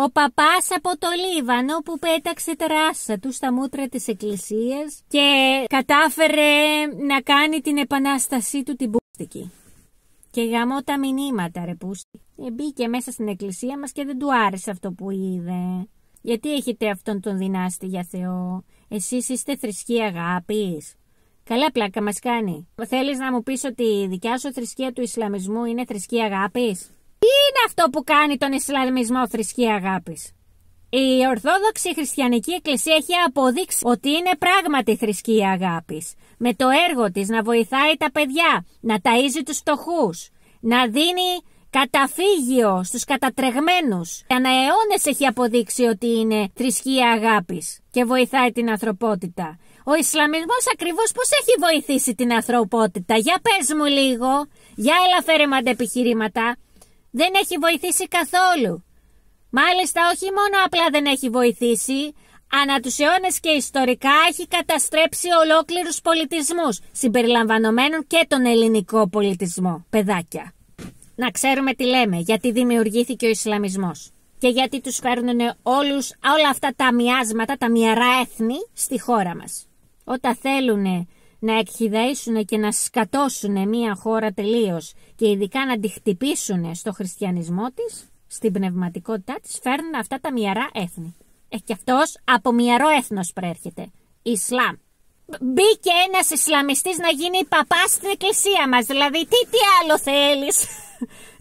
Ο παπάς από το Λίβανο που πέταξε τα ράσα του στα μούτρα της εκκλησίας και κατάφερε να κάνει την επανάστασή του την πούστικη. Και γαμώ τα μηνύματα ρε πούστη. Μπήκε μέσα στην εκκλησία μας και δεν του άρεσε αυτό που είδε. Γιατί έχετε αυτόν τον δυνάστη για Θεό? Εσείς είστε θρησκεία αγάπης? Καλά πλάκα μας κάνει. Θέλεις να μου πεις ότι η δικιά σου θρησκεία του Ισλαμισμού είναι θρησκεία αγάπης? Τι είναι αυτό που κάνει τον Ισλαμισμό θρησκεία αγάπης? Η Ορθόδοξη Χριστιανική Εκκλησία έχει αποδείξει ότι είναι πράγματι θρησκεία αγάπης. Με το έργο της να βοηθάει τα παιδιά, να ταΐζει τους φτωχούς, να δίνει καταφύγιο στους κατατρεγμένους. Ανά αιώνες έχει αποδείξει ότι είναι θρησκεία αγάπης και βοηθάει την ανθρωπότητα. Ο Ισλαμισμός ακριβώς πώς έχει βοηθήσει την ανθρωπότητα? Για πες μου λίγο, για έλα φέρε μου αντεπιχειρήματα. Δεν έχει βοηθήσει καθόλου. Μάλιστα όχι μόνο απλά δεν έχει βοηθήσει, ανά τους αιώνες και ιστορικά έχει καταστρέψει ολόκληρους πολιτισμούς, συμπεριλαμβανομένων και τον ελληνικό πολιτισμό, παιδάκια. Να ξέρουμε τι λέμε, γιατί δημιουργήθηκε ο Ισλαμισμός και γιατί τους φέρνουν όλα αυτά τα μοιάσματα, τα μοιαρά έθνη στη χώρα μας. Όταν θέλουν να εκχυδαίσουν και να σκατώσουν μια χώρα τελείως και ειδικά να τη χτυπήσουν στο χριστιανισμό της, στην πνευματικότητά της, φέρνουν αυτά τα μοιαρά έθνη. Και αυτός από μοιαρό έθνος προέρχεται. Ισλάμ. Μπήκε ένας Ισλαμιστής να γίνει παπάς στην εκκλησία μας. Δηλαδή τι άλλο θέλεις?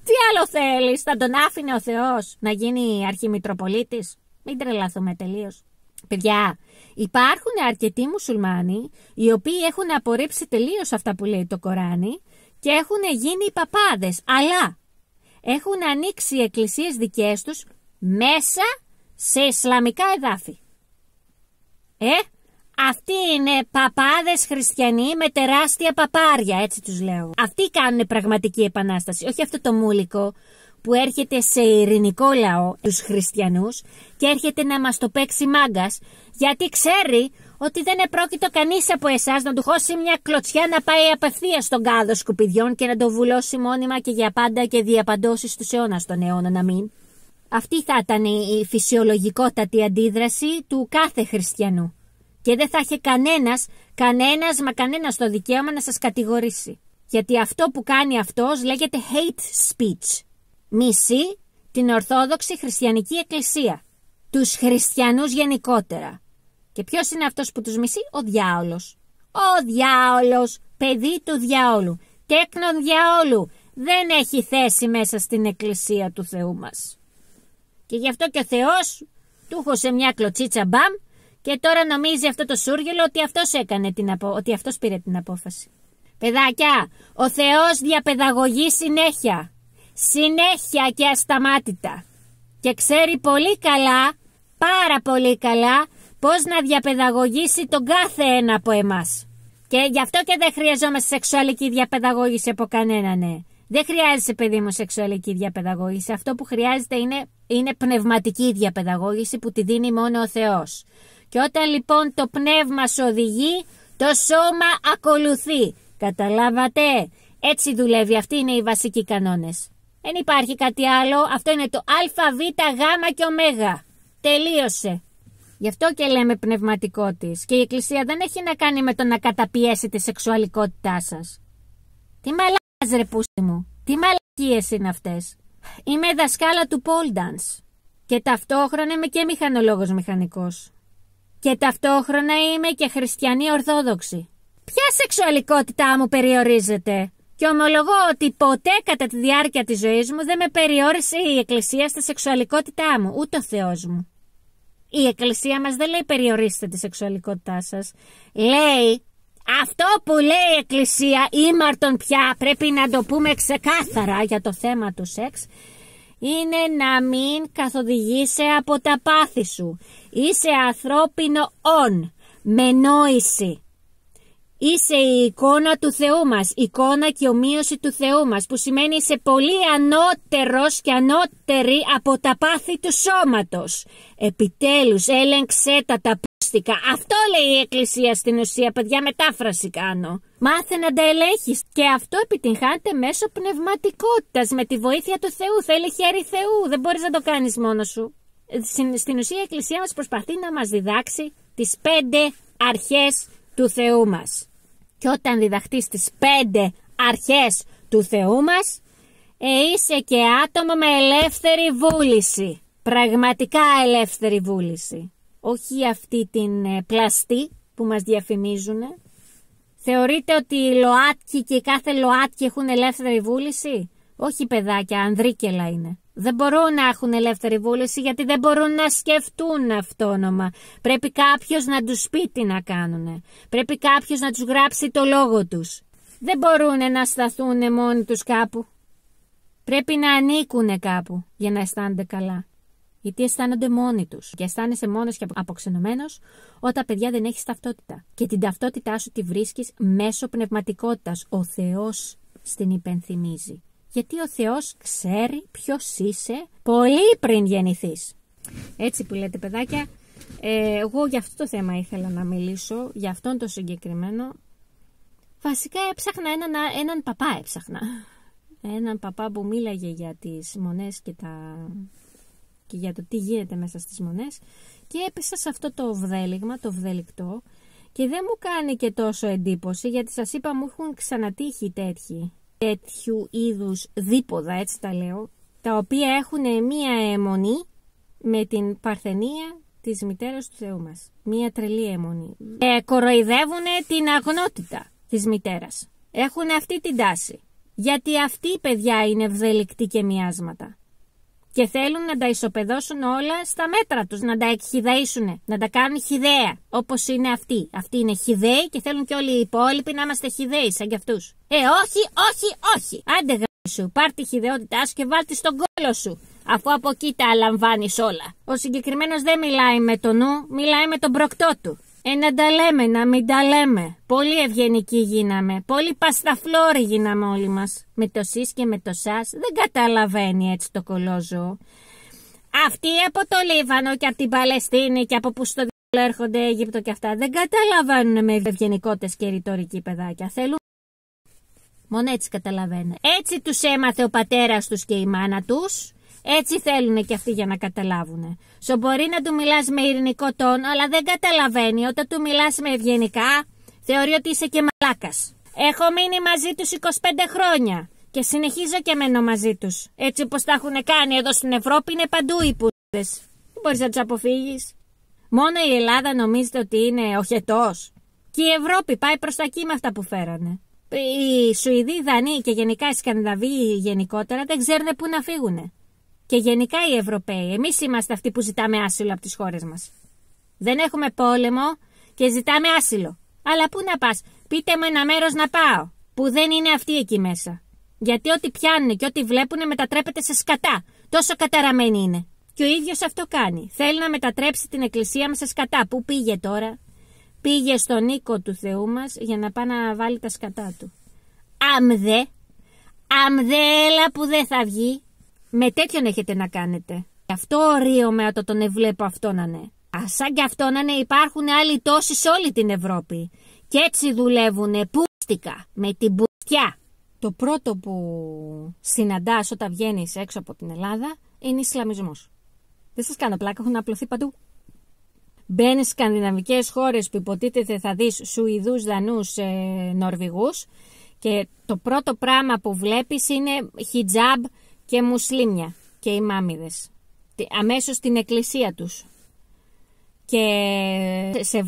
Τι άλλο θέλεις? Θα τον άφηνε ο Θεός να γίνει αρχιμητροπολίτης? Μην τρελαθούμε τελείως. Παιδιά, υπάρχουν αρκετοί μουσουλμάνοι οι οποίοι έχουν απορρίψει τελείως αυτά που λέει το Κοράνι και έχουν γίνει παπάδες, αλλά έχουν ανοίξει οι εκκλησίες δικές τους μέσα σε ισλαμικά εδάφη. Αυτοί είναι παπάδες χριστιανοί με τεράστια παπάρια, έτσι τους λέω. Αυτοί κάνουν πραγματική επανάσταση, όχι αυτό το μούλικο που έρχεται σε ειρηνικό λαό, τους χριστιανούς, και έρχεται να μας το παίξει μάγκας, γιατί ξέρει ότι δεν επρόκειτο κανείς από εσάς να του χώσει μια κλωτσιά να πάει απευθείας στον κάδο σκουπιδιών και να το βουλώσει μόνιμα και για πάντα και διαπαντώσεις τους αιώνας των αιώνων, να μην. Αυτή θα ήταν η φυσιολογικότατη αντίδραση του κάθε χριστιανού. Και δεν θα είχε κανένας το δικαίωμα να σας κατηγορήσει. Γιατί αυτό που κάνει αυτός λέγεται hate speech. Μισεί την Ορθόδοξη Χριστιανική Εκκλησία. Τους χριστιανούς γενικότερα. Και ποιος είναι αυτός που τους μισεί? Ο διάολος. Ο διάολος, παιδί του διάολου, τέκνον διαόλου, δεν έχει θέση μέσα στην Εκκλησία του Θεού μας. Και γι' αυτό και ο Θεός του χώσε μια κλωτσίτσα μπαμ και τώρα νομίζει αυτό το σούργελο ότι αυτός ότι αυτός πήρε την απόφαση. Παιδάκια, ο Θεός διαπαιδαγωγεί συνέχεια. Συνέχεια και ασταμάτητα. Και ξέρει πολύ καλά, πάρα πολύ καλά, πώς να διαπαιδαγωγήσει τον κάθε ένα από εμάς. Και γι' αυτό και δεν χρειαζόμαστε σεξουαλική διαπαιδαγώγηση από κανέναν, ναι. Δεν χρειάζεται, παιδί μου, σεξουαλική διαπαιδαγώγηση. Αυτό που χρειάζεται είναι πνευματική διαπαιδαγώγηση που τη δίνει μόνο ο Θεός. Και όταν λοιπόν το πνεύμα σου οδηγεί, το σώμα ακολουθεί. Καταλάβατε? Έτσι δουλεύει. Αυτοί είναι οι βασικοί κανόνες. Δεν υπάρχει κάτι άλλο. Αυτό είναι το α, β, γ και ω. Τελείωσε. Γι' αυτό και λέμε πνευματικό της. Και η Εκκλησία δεν έχει να κάνει με το να καταπιέσει τη σεξουαλικότητά σας. Τι μαλάκας ρε πούστη μου. Τι μαλακίες είναι αυτές. Είμαι δασκάλα του pole dance. Και ταυτόχρονα είμαι και μηχανολόγος μηχανικός. Και ταυτόχρονα είμαι και χριστιανή ορθόδοξη. Ποια σεξουαλικότητά μου περιορίζεται? Και ομολογώ ότι ποτέ κατά τη διάρκεια της ζωής μου δεν με περιόρισε η Εκκλησία στη σεξουαλικότητά μου, ούτε ο Θεός μου. Η Εκκλησία μας δεν λέει περιορίστε τη σεξουαλικότητά σας. Λέει αυτό που λέει η Εκκλησία, ήμαρτον πια, πρέπει να το πούμε ξεκάθαρα για το θέμα του σεξ, είναι να μην καθοδηγείσαι από τα πάθη σου. Είσαι ανθρώπινο με νόηση. Είσαι η εικόνα του Θεού μας, εικόνα και ομοίωση του Θεού μας, που σημαίνει είσαι πολύ ανώτερος και ανώτερη από τα πάθη του σώματος. Επιτέλους, έλεγξέ τα πούστικα. Αυτό λέει η Εκκλησία στην ουσία, παιδιά, μετάφραση κάνω. Μάθε να τα ελέγχεις και αυτό επιτυγχάνεται μέσω πνευματικότητας, με τη βοήθεια του Θεού. Θέλει χέρι Θεού, δεν μπορείς να το κάνεις μόνος σου. Στην ουσία η Εκκλησία μας προσπαθεί να μας διδάξει τις 5 αρχές του Θεού μας. Και όταν διδαχτείς τις 5 αρχές του Θεού μας, είσαι και άτομο με ελεύθερη βούληση. Πραγματικά ελεύθερη βούληση. Όχι αυτή την πλαστή που μας διαφημίζουν. Θεωρείτε ότι οι ΛΟΑΤΚΙ και κάθε ΛΟΑΤΚΙ έχουν ελεύθερη βούληση? Όχι παιδάκια, ανδρίκελα είναι. Δεν μπορούν να έχουν ελεύθερη βούληση γιατί δεν μπορούν να σκεφτούν αυτόνομα. Πρέπει κάποιος να τους πει τι να κάνουν. Πρέπει κάποιος να τους γράψει το λόγο τους. Δεν μπορούν να σταθούν μόνοι τους κάπου. Πρέπει να ανήκουν κάπου για να αισθάνονται καλά. Γιατί αισθάνονται μόνοι τους. Και αισθάνεσαι μόνος και αποξενωμένος όταν, παιδιά, δεν έχεις ταυτότητα. Και την ταυτότητά σου τη βρίσκεις μέσω πνευματικότητας. Ο Θεός στην υπενθυμίζει. Γιατί ο Θεός ξέρει ποιος είσαι πολύ πριν γεννηθείς. Έτσι που λέτε, παιδάκια, εγώ για αυτό το θέμα ήθελα να μιλήσω, για αυτόν το συγκεκριμένο. Βασικά έψαχνα έναν παπά έψαχνα. Έναν παπά που μίλαγε για τις μονές και για το τι γίνεται μέσα στις μονές. Και έπεσα σε αυτό το βδέλιγμα, το βδελικτό. Και δεν μου κάνει και τόσο εντύπωση, γιατί σας είπα μου έχουν ξανατύχει τέτοιου είδους δίποδα, έτσι τα λέω, τα οποία έχουν μία αιμονή με την παρθενία της μητέρας του Θεού μας. Μία τρελή αιμονή. Κοροϊδεύουν την αγνότητα της μητέρας. Έχουν αυτή την τάση. Γιατί αυτοί οι παιδιά είναι ευδελικτοί και μοιάσματα. Και θέλουν να τα ισοπεδώσουν όλα στα μέτρα τους, να τα εκχυδαίσουν, να τα κάνουν χυδαία, όπως είναι αυτοί. Αυτοί είναι χυδαίοι και θέλουν και όλοι οι υπόλοιποι να είμαστε χυδαίοι σαν κι αυτούς. Όχι. Άντε σου, πάρ' τη χυδαιότητά σου και βάλ' στον κόλο σου, αφού από εκεί τα λαμβάνεις όλα. Ο συγκεκριμένος δεν μιλάει με το νου, μιλάει με τον προκτό του. Να τα λέμε, να μην τα λέμε. Πολύ ευγενικοί γίναμε. Πολύ πασταφλόροι γίναμε όλοι μας. Με το σεις και με το σας δεν καταλαβαίνει έτσι το κολόζωο. Αυτοί από το Λίβανο και από την Παλαιστίνη και από που στο διάλογο έρχονται Αίγυπτο και αυτά δεν καταλαβαίνουν με ευγενικότητες και ρητορική, παιδάκια. Θέλουν. Μόνο έτσι καταλαβαίνουν. Έτσι τους έμαθε ο πατέρας τους και η μάνα τους. Έτσι θέλουν και αυτοί για να καταλάβουν. Μπορεί να του μιλάς με ειρηνικό τόνο, αλλά δεν καταλαβαίνει. Όταν του μιλάς με ευγενικά, θεωρεί ότι είσαι και μαλάκας. Έχω μείνει μαζί τους 25 χρόνια και συνεχίζω και μένω μαζί τους. Έτσι όπως τα έχουν κάνει εδώ στην Ευρώπη, είναι παντού οι πούδες. Δεν μπορείς να τους αποφύγεις. Μόνο η Ελλάδα νομίζετε ότι είναι ο χετός. Και η Ευρώπη πάει προς τα εκεί με αυτά που φέρανε. Οι Σουηδοί, οι Δανείοι και γενικά οι Σκανδιναβοί γενικότερα δεν ξέρουν πού να φύγουν. Και γενικά οι Ευρωπαίοι, εμείς είμαστε αυτοί που ζητάμε άσυλο από τις χώρες μας. Δεν έχουμε πόλεμο και ζητάμε άσυλο. Αλλά πού να πας, πείτε μου ένα μέρος να πάω, που δεν είναι αυτοί εκεί μέσα. Γιατί ό,τι πιάνουν και ό,τι βλέπουν μετατρέπεται σε σκατά. Τόσο καταραμένοι είναι. Και ο ίδιος αυτό κάνει. Θέλει να μετατρέψει την εκκλησία μας σε σκατά. Πού πήγε τώρα? Πήγε στον οίκο του Θεού μας για να πάει να βάλει τα σκατά του. Αμδέλα που δεν θα βγει. Με τέτοιον έχετε να κάνετε. Γι' αυτό ορίομαι όταν τον ευλέπω αυτό να είναι. Σαν κι αυτό να είναι υπάρχουν άλλοι τόσοι σε όλη την Ευρώπη. Και έτσι δουλεύουνε πούστικα, με την πουστιά. Το πρώτο που συναντάς όταν βγαίνεις έξω από την Ελλάδα είναι Ισλαμισμός. Δεν σας κάνω πλάκα, έχουν απλωθεί παντού. Μπαίνεις στις σκανδιναβικές χώρες που υποτίθεται θα δεις Σουηδούς, Δανούς, Νορβηγούς και το πρώτο πράγμα που βλέπεις είναι χιτζάμπ και μουσλίμια και οι μάμιδες. Αμέσως στην εκκλησία τους. Και σε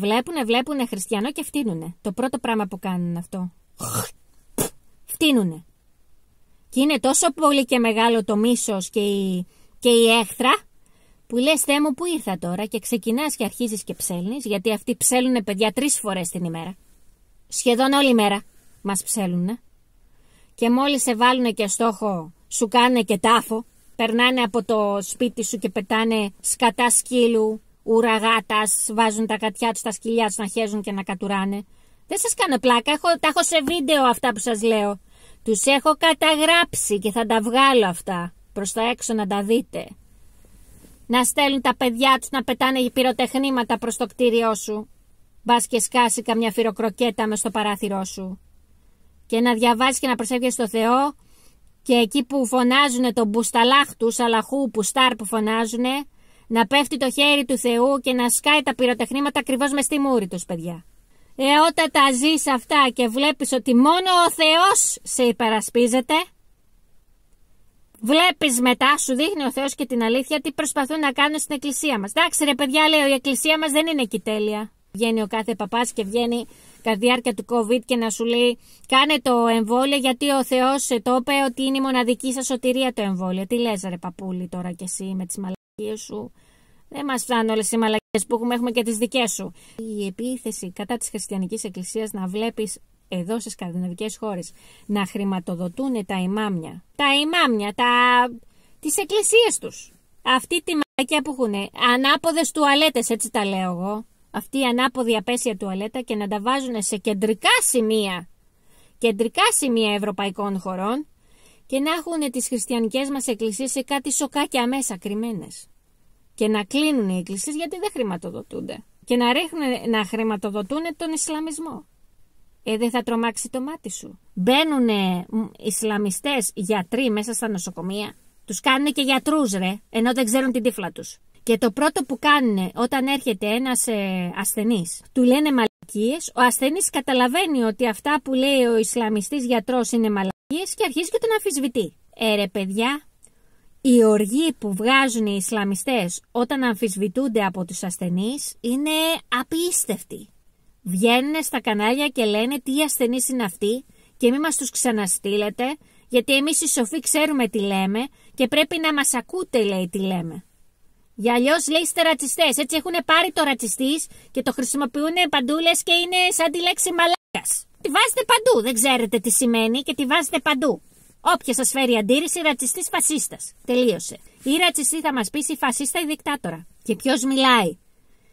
βλέπουνε χριστιανό και φτύνουνε. Το πρώτο πράγμα που κάνουν αυτό. Φτύνουνε. Και είναι τόσο πολύ και μεγάλο το μίσος και η έχθρα που λες Θεέ μου που ήρθα τώρα και ξεκινάς και αρχίζεις και ψέλνεις, γιατί αυτοί ψέλνουνε παιδιά 3 φορές την ημέρα. Σχεδόν όλη μέρα μας ψέλνουνε. Και μόλις σε βάλουνε και στόχο σου κάνουνε και τάφο, περνάνε από το σπίτι σου και πετάνε σκατά σκύλου, ουραγάτας, βάζουν τα κατιά τους στα σκυλιά τους να χέζουν και να κατουράνε. Δεν σας κάνω πλάκα, τα έχω σε βίντεο αυτά που σας λέω. Τους έχω καταγράψει και θα τα βγάλω αυτά προς τα έξω να τα δείτε. Να στέλνουν τα παιδιά τους να πετάνε πυροτεχνήματα προς το κτίριό σου. Μπας και σκάσει καμιά φυροκροκέτα μες στο παράθυρό σου. Και να διαβάζεις και να προσεύχεσαι στο Θεό. Και εκεί που φωνάζουνε τον μπουσταλάχ του, σαλαχού, πουστάρ που φωνάζουνε, να πέφτει το χέρι του Θεού και να σκάει τα πυροτεχνήματα ακριβώς μες στη μούρη τους, παιδιά. Όταν τα ζεις αυτά και βλέπεις ότι μόνο ο Θεός σε υπερασπίζεται, βλέπεις μετά, σου δείχνει ο Θεός και την αλήθεια τι προσπαθούν να κάνουν στην εκκλησία μας. Εντάξει ρε παιδιά, λέω, η εκκλησία μας δεν είναι εκεί τέλεια. Βγαίνει ο κάθε παπάς και βγαίνει κατά τη διάρκεια του COVID και να σου λέει κάνε το εμβόλιο γιατί ο Θεός το είπε ότι είναι η μοναδική σας σωτηρία το εμβόλιο. Τι λες ρε παππούλη τώρα κι εσύ με τις μαλακίες σου? Δεν μας φτάνουν όλες οι μαλακίες που έχουμε και τις δικές σου. Η επίθεση κατά της χριστιανικής εκκλησίας να βλέπεις εδώ στις σκανδιναβικές χώρες να χρηματοδοτούν τα ημάμια. Τα ημάμια, τις εκκλησίες τους. Αυτή τη μαλακία που έχουν. Ανάποδες τουαλέτες, έτσι τα λέω εγώ. Αυτή η ανάποδη απέσια τουαλέτα και να τα βάζουν σε κεντρικά σημεία ευρωπαϊκών χωρών και να έχουν τις χριστιανικές μας εκκλησίες σε κάτι σοκάκια μέσα κρυμμένες. Και να κλείνουν οι εκκλησίες γιατί δεν χρηματοδοτούνται. Και να χρηματοδοτούν τον Ισλαμισμό. Δεν θα τρομάξει το μάτι σου? Μπαίνουν Ισλαμιστές γιατροί μέσα στα νοσοκομεία. Τους κάνουν και γιατρούς ρε, ενώ δεν ξέρουν την τύφλα τους. Και το πρώτο που κάνουν όταν έρχεται ένας ασθενής, του λένε μαλακίες, ο ασθενής καταλαβαίνει ότι αυτά που λέει ο Ισλαμιστής γιατρός είναι μαλακίες και αρχίζει και τον αμφισβητεί. Ρε παιδιά, η οργή που βγάζουν οι Ισλαμιστές όταν αμφισβητούνται από τους ασθενείς είναι απίστευτη. Βγαίνουν στα κανάλια και λένε τι ασθενείς είναι αυτοί και μη μας τους ξαναστείλετε, γιατί εμείς οι σοφοί ξέρουμε τι λέμε και πρέπει να μας ακούτε, λέει, τι λέμε. Για αλλιώς λέει είστε ρατσιστές. Έτσι έχουν πάρει το ρατσιστής και το χρησιμοποιούν παντού, λες και είναι σαν τη λέξη μαλάκας. Τη βάζετε παντού, δεν ξέρετε τι σημαίνει και τη βάζετε παντού. Όποια σας φέρει αντίρρηση, ρατσιστής, φασίστας. Τελείωσε. Ή ρατσιστή θα μας πεις, ή φασίστα, ή δικτάτορα. Και ποιος μιλάει?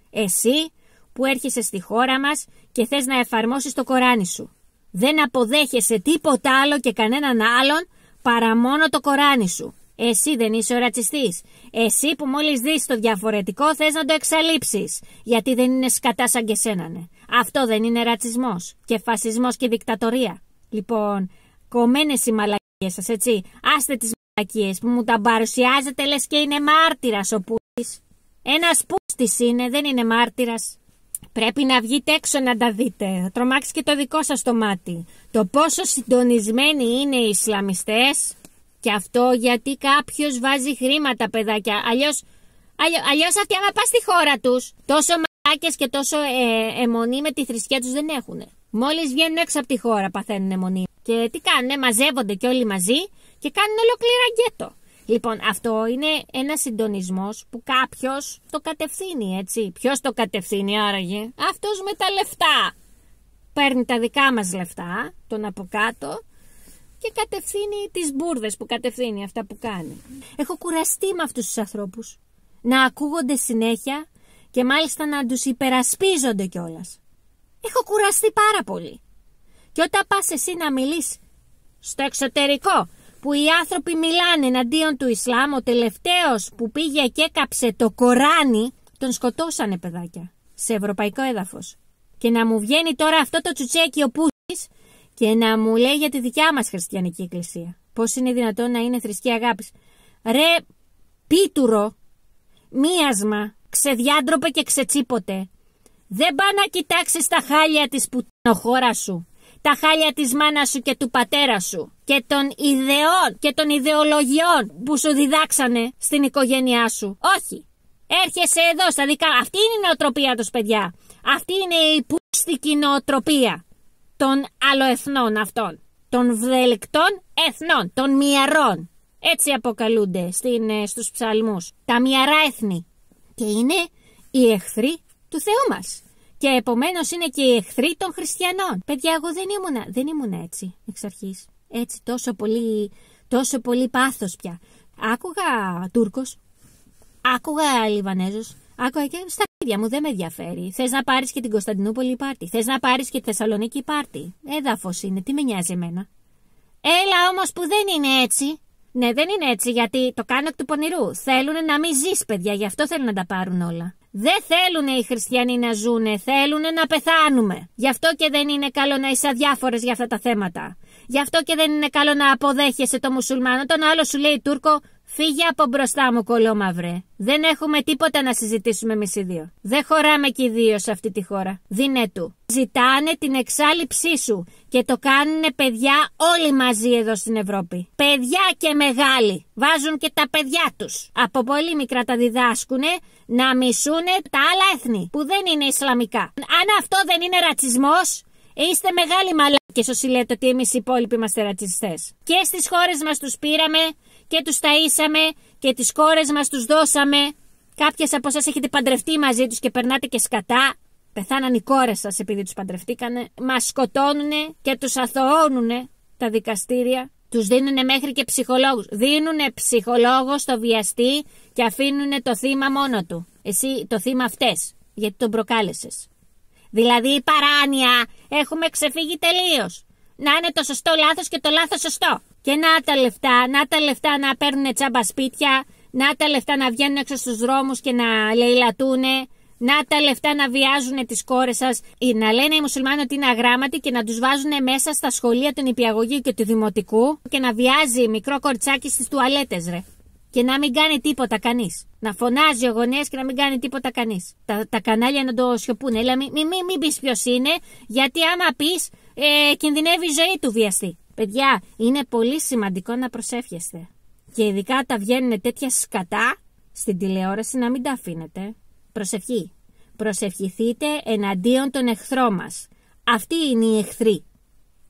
Εσύ που έρχεσαι στη χώρα μας και θες να εφαρμόσεις το Κοράνι σου. Δεν αποδέχεσαι τίποτα άλλο και κανέναν άλλον παρά μόνο το Κοράνι σου. Εσύ δεν είσαι ο ρατσιστής? Εσύ που μόλις δεις το διαφορετικό θες να το εξαλείψεις, γιατί δεν είναι σκατά σαν και σένανε. Αυτό δεν είναι ρατσισμός και φασισμός και δικτατορία? Λοιπόν, κομμένες οι μαλακίες σας, έτσι. Άστε τις μαλακίες που μου τα παρουσιάζετε λες και είναι μάρτυρας ο Πούστης. Ένας Πούστης είναι, δεν είναι μάρτυρας. Πρέπει να βγείτε έξω να τα δείτε. Θα τρομάξει και το δικό σας το μάτι. Το πόσο συντονισμένοι είναι οι Ισλαμιστές. Και αυτό γιατί κάποιος βάζει χρήματα, παιδάκια. Αλλιώς αυτοί άμα πας στη χώρα τους, τόσο μαλάκες και τόσο αιμονή με τη θρησκεία τους δεν έχουν. Μόλις βγαίνουν έξω από τη χώρα παθαίνουν αιμονή. Και τι κάνουνε, μαζεύονται και όλοι μαζί και κάνουν ολόκληρα γκέτο. Λοιπόν, αυτό είναι ένας συντονισμός που κάποιος το κατευθύνει, έτσι. Ποιος το κατευθύνει άραγε? Αυτός με τα λεφτά. Παίρνει τα δικά μας λεφτά, τον από κάτω, και κατευθύνει τις μπουρδες που κατευθύνει, αυτά που κάνει. Έχω κουραστεί με αυτούς τους ανθρώπους να ακούγονται συνέχεια και μάλιστα να τους υπερασπίζονται κιόλας. Έχω κουραστεί πάρα πολύ. Και όταν πας εσύ να μιλείς στο εξωτερικό, που οι άνθρωποι μιλάνε εναντίον του Ισλάμ, ο τελευταίος που πήγε και έκαψε το Κοράνι, τον σκοτώσανε, παιδάκια, σε ευρωπαϊκό έδαφος. Και να μου βγαίνει τώρα αυτό το τσουτσέκι ο Πούτης και να μου λέει για τη δικιά μας χριστιανική εκκλησία. Πώς είναι δυνατόν να είναι θρησκεία αγάπης? Ρε πίτουρο, μίασμα, ξεδιάντροπε και ξετσίποτε. Δεν πά να κοιτάξεις τα χάλια της πουτανοχώρας σου, τα χάλια της μάνας σου και του πατέρα σου και των ιδεών και των ιδεολογιών που σου διδάξανε στην οικογένειά σου. Όχι. Έρχεσαι εδώ στα δικά. Αυτή είναι η νοοτροπία τους, παιδιά. Αυτή είναι η πούστικη νοοτροπία των αλλοεθνών αυτών. Των βδελικτών εθνών, των μιαρών. Έτσι αποκαλούνται στους ψαλμούς. Τα μιαρά έθνη. Και είναι οι εχθροί του Θεού μας. Και επομένως είναι και οι εχθροί των χριστιανών. Παιδιά, εγώ δεν ήμουν έτσι εξ αρχής. Έτσι τόσο πολύ πάθος πια. Άκουγα Τούρκος, άκουγα Λιβανέζος, άκουγα και στα ίδια μου, δεν με ενδιαφέρει. Θες να πάρεις και την Κωνσταντινούπολη, πάρτι. Θες να πάρεις και τη Θεσσαλονίκη, πάρτι. Έδαφος είναι, τι με νοιάζει εμένα? Έλα όμως που δεν είναι έτσι. Ναι, δεν είναι έτσι, γιατί το κάνω εκ του πονηρού. Θέλουν να μην ζεις, παιδιά, γι' αυτό θέλουν να τα πάρουν όλα. Δεν θέλουν οι χριστιανοί να ζουνε, θέλουν να πεθάνουμε. Γι' αυτό και δεν είναι καλό να είσαι αδιάφορες για αυτά τα θέματα. Γι' αυτό και δεν είναι καλό να αποδέχεσαι το μουσουλμάνο. Τον άλλο σου λέει Τούρκο, Φύγε από μπροστά μου, κολόμαυρε. Δεν έχουμε τίποτα να συζητήσουμε εμείς οι δύο. Δεν χωράμε και οι δύο σε αυτή τη χώρα. Δίνε του. Ζητάνε την εξάλειψή σου και το κάνουνε παιδιά όλοι μαζί εδώ στην Ευρώπη. Παιδιά και μεγάλοι. Βάζουν και τα παιδιά τους. Από πολύ μικρά τα διδάσκουνε να μισούνε τα άλλα έθνη που δεν είναι Ισλαμικά. Αν αυτό δεν είναι ρατσισμός, είστε μεγάλοι μαλάκες όσοι λέτε ότι εμείς οι υπόλοιποι είμαστε ρατσιστές. Και στις χώρες μας τους πήραμε και τους ταΐσαμε και τις κόρες μας τους δώσαμε. Κάποιες από εσάς έχετε παντρευτεί μαζί τους και περνάτε και σκατά. Πεθάναν οι κόρες σας επειδή τους παντρευτήκανε. Μας σκοτώνουνε και τους αθωώνουνε τα δικαστήρια. Τους δίνουνε μέχρι και ψυχολόγους. Δίνουνε ψυχολόγο στο βιαστή και αφήνουνε το θύμα μόνο του. Εσύ το θύμα αυτές, γιατί τον προκάλεσες. Δηλαδή παράνοια, έχουμε ξεφύγει τελείως. Να είναι το σωστό λάθος και το λάθος σωστό. Και να τα λεφτά να παίρνουν τσάμπα σπίτια, να τα λεφτά να βγαίνουν έξω στους δρόμους και να λαιλατούνε, να τα λεφτά να βιάζουν τις κόρες σας, ή να λένε οι μουσουλμάνοι ότι είναι αγράμματοι και να τους βάζουν μέσα στα σχολεία του νηπιαγωγείου και του δημοτικού και να βιάζει μικρό κοριτσάκι στις τουαλέτες, ρε. Και να μην κάνει τίποτα κανείς. Να φωνάζει ο γονέας και να μην κάνει τίποτα κανείς. Τα κανάλια να το σιωπούνε. Έλα, μην πεις ποιος είναι, γιατί άμα πεις, κινδυνεύει η ζωή του βιαστή. Παιδιά, είναι πολύ σημαντικό να προσεύχεστε. Και ειδικά τα βγαίνουν τέτοια σκατά στην τηλεόραση, να μην τα αφήνετε. Προσευχή. Προσευχηθείτε εναντίον των εχθρών μας. Αυτοί είναι οι εχθροί.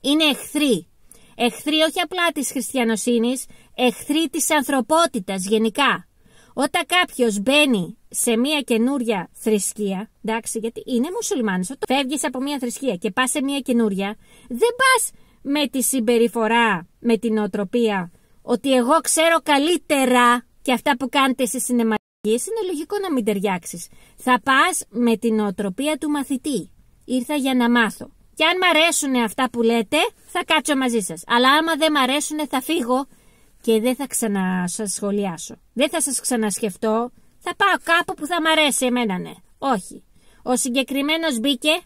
Είναι εχθροί. Εχθροί όχι απλά της χριστιανοσύνης, εχθροί της ανθρωπότητας γενικά. Όταν κάποιος μπαίνει σε μια καινούρια θρησκεία, εντάξει, γιατί είναι μουσουλμάνος, όταν φεύγεις από μια θρησκεία και πας σε μια καινούρια, δεν πας με τη συμπεριφορά, με την νοοτροπία, ότι εγώ ξέρω καλύτερα και αυτά που κάνετε εσείς είναι μαγικές, είναι λογικό να μην ταιριάξεις. Θα πας με την νοοτροπία του μαθητή. Ήρθα για να μάθω. Και αν μ' αρέσουν αυτά που λέτε, θα κάτσω μαζί σας. Αλλά άμα δεν μ' αρέσουν, θα φύγω και δεν θα σας σχολιάσω. Δεν θα σας ξανασκεφτώ. Θα πάω κάπου που θα μ' αρέσει εμένα, ναι. Όχι. Ο συγκεκριμένος μπήκε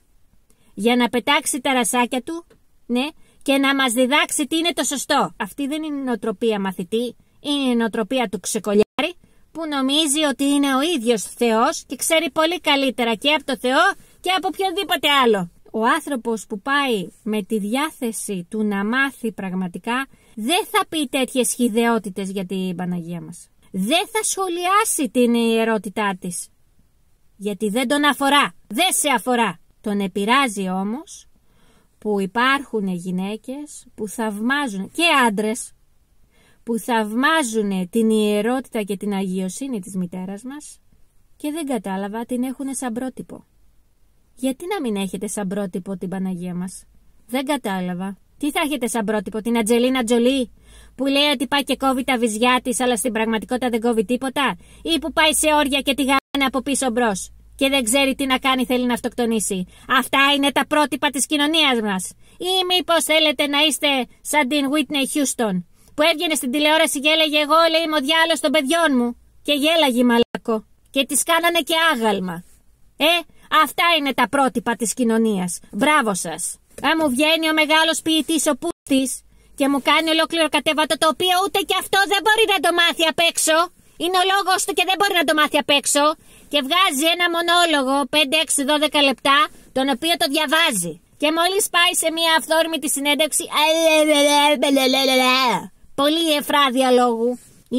για να πετάξει τα ρασάκια του, ναι, και να μας διδάξει τι είναι το σωστό. Αυτή δεν είναι η νοοτροπία μαθητή, είναι η νοοτροπία του ξεκολιάρη που νομίζει ότι είναι ο ίδιος Θεός και ξέρει πολύ καλύτερα και από το Θεό και από οποιονδήποτε άλλο. Ο άνθρωπος που πάει με τη διάθεση του να μάθει πραγματικά δεν θα πει τέτοιες χυδαιότητες για την Παναγία μας. Δεν θα σχολιάσει την ιερότητά της. Γιατί δεν τον αφορά. Δεν σε αφορά. Τον επηρεάζει όμως που υπάρχουν γυναίκες που θαυμάζουν, και άντρες, που θαυμάζουν την ιερότητα και την αγιοσύνη της μητέρας μας και δεν κατάλαβα, την έχουν σαν πρότυπο. Γιατί να μην έχετε σαν πρότυπο την Παναγία μας? Δεν κατάλαβα. Τι θα έχετε σαν πρότυπο, την Ατζελίνα Τζολί που λέει ότι πάει και κόβει τα βυζιά της αλλά στην πραγματικότητα δεν κόβει τίποτα? Ή που πάει σε όρια και τη γάνε από πίσω μπρος και δεν ξέρει τι να κάνει, θέλει να αυτοκτονήσει? Αυτά είναι τα πρότυπα της κοινωνίας μας? Ή μήπως θέλετε να είστε σαν την Whitney Houston που έβγαινε στην τηλεόραση και έλεγε εγώ, λέει, είμαι ο διάολος των παιδιών μου και γέλαγε μαλάκο και τις κάνανε και άγαλμα? Αυτά είναι τα πρότυπα της κοινωνίας. Μπράβο σας. Αν μου βγαίνει ο μεγάλος ποιητής ο Πούστης και μου κάνει ολόκληρο κατέβατο, το οποίο ούτε και αυτό δεν μπορεί να το μάθει απ' έξω. Είναι ο λόγος του και δεν μπορεί να το μάθει απ' έξω. Και βγάζει ένα μονόλογο 5, 6, 12 λεπτά, τον οποίο το διαβάζει. Και μόλις πάει σε μια αυθόρμητη συνέντευξη, πολύ εφράδια λόγου,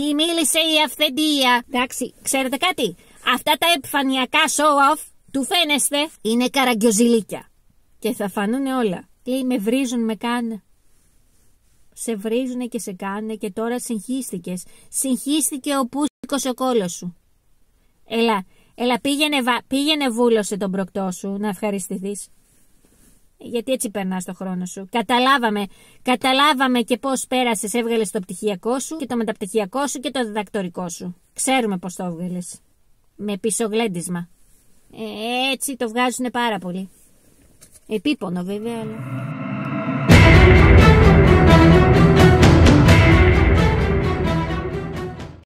ή μίλησε η αυθεντία. Εντάξει, ξέρετε κάτι? Αυτά τα επιφανειακά show-off του φαίνεστε είναι καραγκιοζηλίκια. Και θα φανούνε όλα. Λέει, με βρίζουν, με κάνε. Σε βρίζουνε και σε κάνε και τώρα συγχύστηκες. Συγχύστηκε ο πούστικος ο κόλος σου. Έλα πήγαινε βούλωσε τον προκτό σου να ευχαριστηθείς. Γιατί έτσι περνάς το χρόνο σου. Καταλάβαμε και πώς πέρασες. Έβγαλες το πτυχιακό σου και το μεταπτυχιακό σου και το διδακτορικό σου. Ξέρουμε πώς το έβγαλες. Με πισωγλέντισμα. Έτσι το βγάζουνε πάρα πολύ. Επίπονο βέβαια, αλλά...